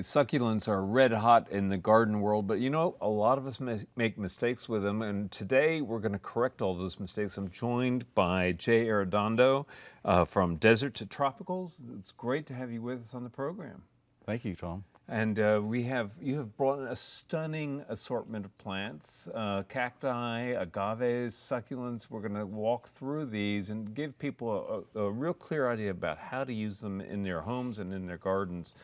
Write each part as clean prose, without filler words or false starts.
say succulents are red hot in the garden world, but you know, a lot of us make mistakes with them, and today we're going to correct all those mistakes. I'm joined by Jay Arredondo from Desert to Tropicals. It's great to have you with us on the program. Thank you, Tom. And you have brought a stunning assortment of plants, cacti, agaves, succulents. We're going to walk through these and give people a real clear idea about how to use them in their homes and in their gardens.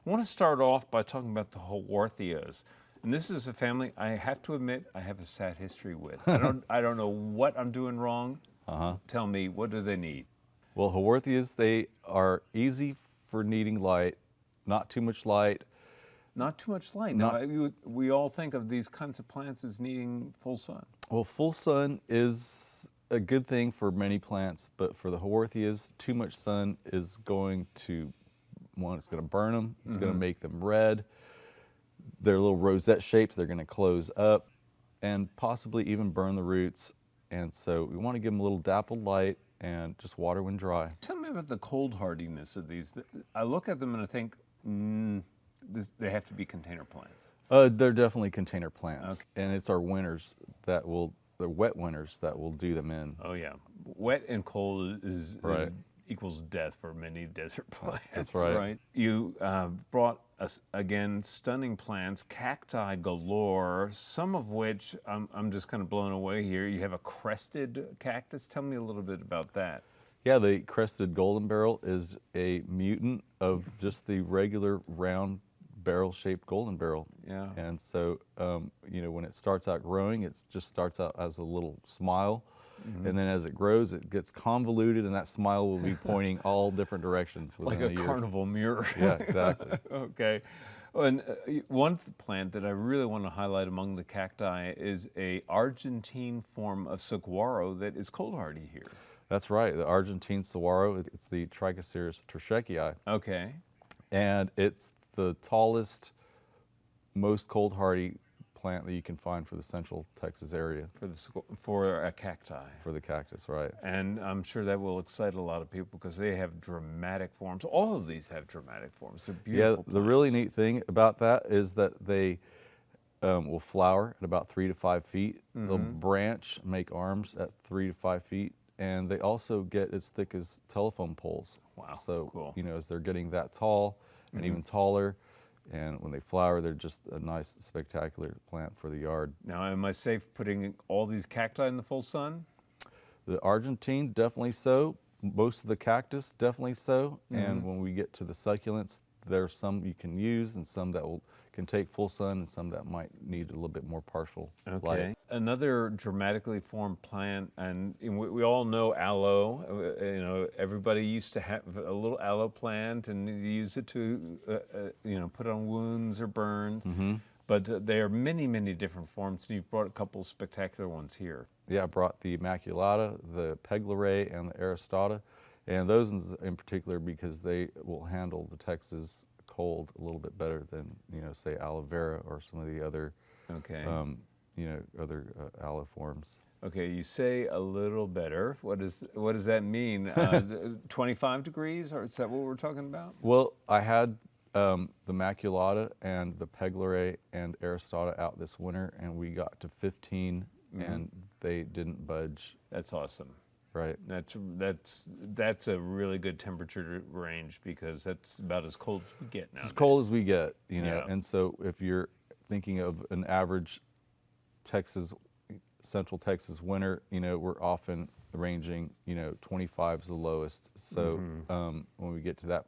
I want to start off by talking about the Haworthias. And this is a family, I have to admit, I have a sad history with. I don't know what I'm doing wrong. Tell me, what do they need? Well, Haworthias, they are easy for needing light, not too much light. Not too much light. Now, we all think of these kinds of plants as needing full sun. Well, full sun is a good thing for many plants, but for the Haworthias, too much sun is going to, it's going to burn them, it's going to make them red. They're little rosette shapes, they're going to close up and possibly even burn the roots. And so we want to give them a little dappled light and just water when dry. Tell me about the cold hardiness of these. I look at them and I think, they have to be container plants. They're definitely container plants, and it's our winters the wet winters that will do them in. Oh yeah, wet and cold is equals death for many desert plants. That's right. You brought us again stunning plants, cacti galore. Some of which I'm just kind of blown away here. You have a crested cactus. Tell me a little bit about that. Yeah, the crested golden barrel is a mutant of just the regular round barrel-shaped golden barrel. Yeah. And so, you know, when it starts out growing, it just starts out as a little smile. And then as it grows, it gets convoluted, and that smile will be pointing all different directions within like a year. carnival mirror. Yeah, exactly. Okay. And one plant that I really want to highlight among the cacti is a Argentine form of saguaro that is cold hardy here. That's right, the Argentine saguaro. It's the Trichocereus terscheckii. Okay. And it's the tallest, most cold hardy plant that you can find for the central Texas area. For a cacti. For the cactus, right. And I'm sure that will excite a lot of people because they have dramatic forms. All of these have dramatic forms. They're beautiful plants. The really neat thing about that is that they will flower at about 3 to 5 feet. They'll branch, make arms at 3 to 5 feet. And they also get as thick as telephone poles. Wow, so, cool. You know, as they're getting that tall and even taller, and when they flower, they're just a nice, spectacular plant for the yard. Now, am I safe putting all these cacti in the full sun? The Argentine, definitely so. Most of the cactus, definitely so. And when we get to the succulents, there's some you can use and some that can take full sun and some that might need a little bit more partial light. Another dramatically formed plant, and we all know aloe. You know, everybody used to have a little aloe plant and use it to, you know, put on wounds or burns. But there are many, many different forms, and you've brought a couple of spectacular ones here. Yeah, I brought the Immaculata, the Peglorae, and the Aristata. And those in particular because they will handle the Texas cold a little bit better than, you know, say aloe vera or some of the other, you know, other aloe forms. Okay, you say a little better. What does that mean? 25 degrees, or is that what we're talking about? Well, I had the Immaculata and the Peglorae and Aristata out this winter, and we got to 15, and they didn't budge. That's awesome. Right. That's a really good temperature range because that's about as cold as we get now. As cold as we get, you know. And so if you're thinking of an average Central Texas winter, you know, we're often ranging, you know, 25 is the lowest. So when we get to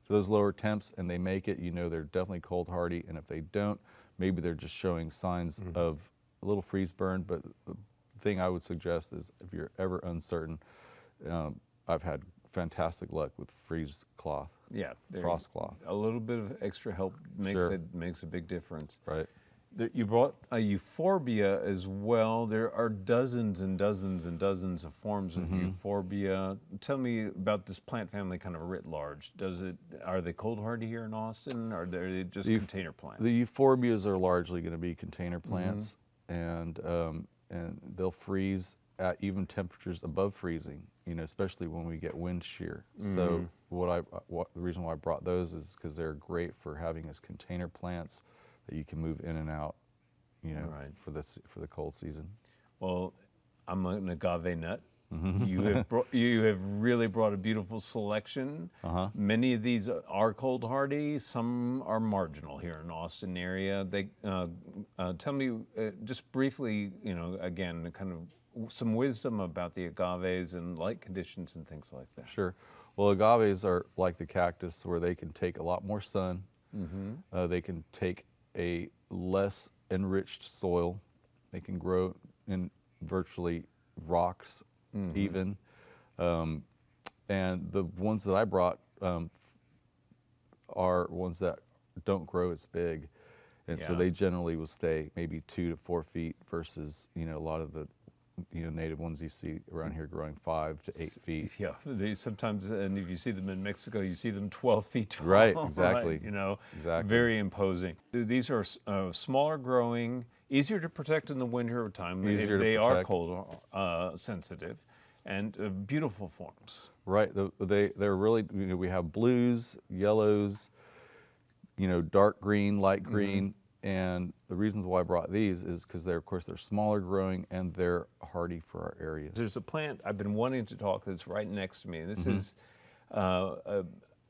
those lower temps and they make it, you know, they're definitely cold hardy. And if they don't, maybe they're just showing signs of a little freeze burn. But the thing I would suggest is if you're ever uncertain, I've had fantastic luck with freeze cloth. Yeah, frost cloth. A little bit of extra help makes a big difference. Right. You brought a euphorbia as well. There are dozens and dozens and dozens of forms of euphorbia. Tell me about this plant family kind of writ large. Are they cold hardy here in Austin, or are they just container plants? The euphorbias are largely going to be container plants, and they'll freeze at even temperatures above freezing. especially when we get wind shear. So the reason why I brought those is because they're great for having as container plants that you can move in and out, Right. for the cold season. Well, I'm an agave nut. You have really brought a beautiful selection. Many of these are cold hardy. Some are marginal here in Austin area. They tell me just briefly, again, kind of some wisdom about the agaves and light conditions and things like that. Sure. Well, agaves are like the cactus, where they can take a lot more sun. They can take a less enriched soil. They can grow in virtually rocks, even. And the ones that I brought are ones that don't grow as big. And so they generally will stay maybe 2 to 4 feet versus, a lot of the native ones you see around here growing 5 to 8 feet. Yeah, they sometimes, and if you see them in Mexico, you see them 12 feet tall. Right, exactly. Right, Exactly. Very imposing. These are smaller growing, easier to protect in the winter time if they are cold sensitive, and beautiful forms. Right, they're really, we have blues, yellows, dark green, light green, and the reasons why I brought these is because they're smaller growing and they're hardy for our area. There's a plant I've been wanting to talk that's right next to me, and this is,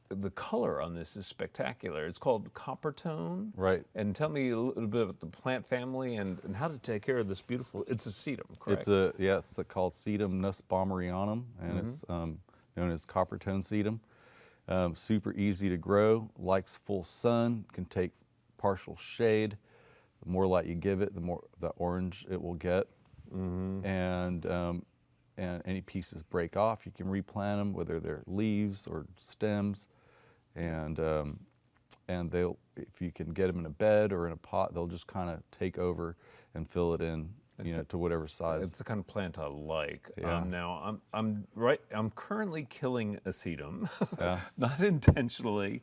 the color on this is spectacular. It's called Coppertone. Right. And tell me a little bit about the plant family and how to take care of this beautiful, it's a sedum, correct? It's called Sedum nussbaumerianum, and it's known as Coppertone Sedum. Super easy to grow, likes full sun, can take partial shade. The more light you give it, the more the orange it will get. And any pieces break off, you can replant them, whether they're leaves or stems. And they'll, if you can get them in a bed or in a pot, they'll just kind of take over and fill it in, to whatever size. It's the kind of plant I like. Yeah. Now I'm currently killing a sedum, Yeah. not intentionally,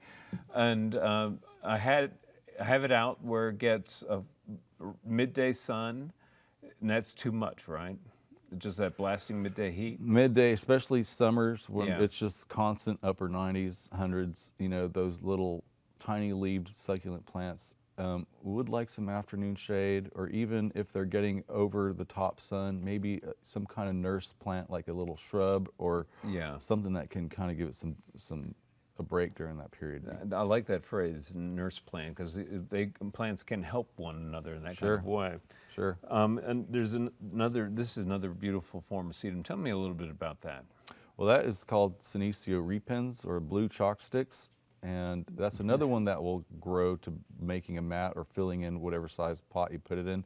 and I have it out where it gets a midday sun, and that's too much, right? Just that blasting midday heat. Midday, especially summers when Yeah. it's just constant upper 90s, 100s, those little tiny leaved succulent plants would like some afternoon shade, or even if they're getting over the top sun, maybe some kind of nurse plant like a little shrub or something that can kind of give it a break during that period. I like that phrase, nurse plant, because plants can help one another in that kind of way. Sure. And there's this is another beautiful form of sedum. Tell me a little bit about that. Well, that is called Senecio repens, or blue chalk sticks, and that's another one that will grow to making a mat or filling in whatever size pot you put it in.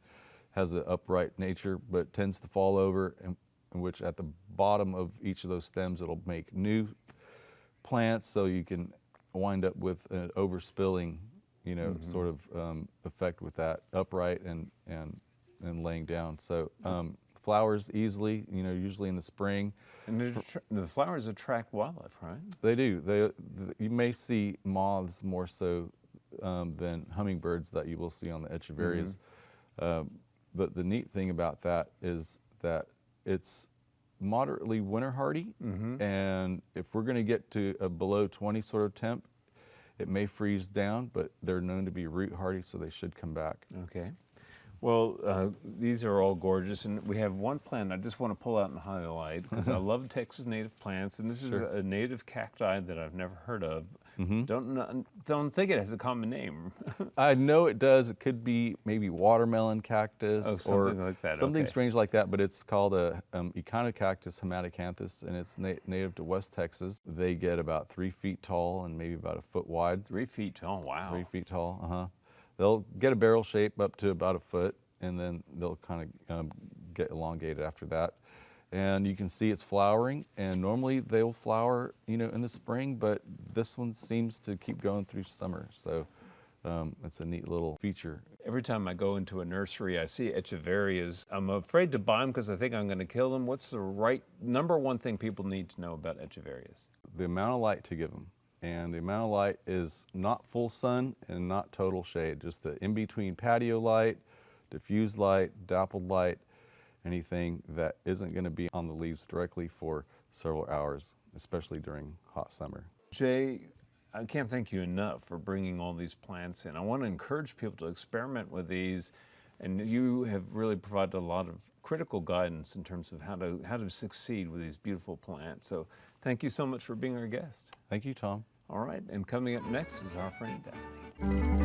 Has an upright nature, but tends to fall over, and in which at the bottom of each of those stems it'll make new plants, so you can wind up with an overspilling, sort of effect with that upright and laying down. So flowers easily, usually in the spring. And the flowers attract wildlife, right? They do. You may see moths more so than hummingbirds that you will see on the echeverias. But the neat thing about that is that it's moderately winter hardy, and if we're going to get to a below 20 sort of temp, it may freeze down, but they're known to be root hardy, so they should come back. Okay. Well, these are all gorgeous, and we have one plant I just want to pull out and highlight because I love Texas native plants, and this is a native cacti that I've never heard of. Don't think it has a common name. I know it does. It could be maybe watermelon cactus or something like that. Something Okay. strange like that, but it's called a Ikana cactus, Somaticcanthus, and it's native to West Texas. They get about 3 feet tall and maybe about a foot wide. 3 feet tall. Wow. 3 feet tall. They'll get a barrel shape up to about a foot, and then they'll kind of get elongated after that. And you can see it's flowering, and normally they'll flower, in the spring, but this one seems to keep going through summer. So it's a neat little feature. Every time I go into a nursery, I see echeverias. I'm afraid to buy them because I think I'm going to kill them. What's the right number one thing people need to know about echeverias? The amount of light to give them. And the amount of light is not full sun and not total shade, just the in-between patio light, diffused light, dappled light, anything that isn't going to be on the leaves directly for several hours, especially during hot summer. Jay, I can't thank you enough for bringing all these plants in. I want to encourage people to experiment with these, and you have really provided a lot of critical guidance in terms of how to succeed with these beautiful plants. So thank you so much for being our guest. Thank you, Tom. All right, and coming up next is our friend Daphne.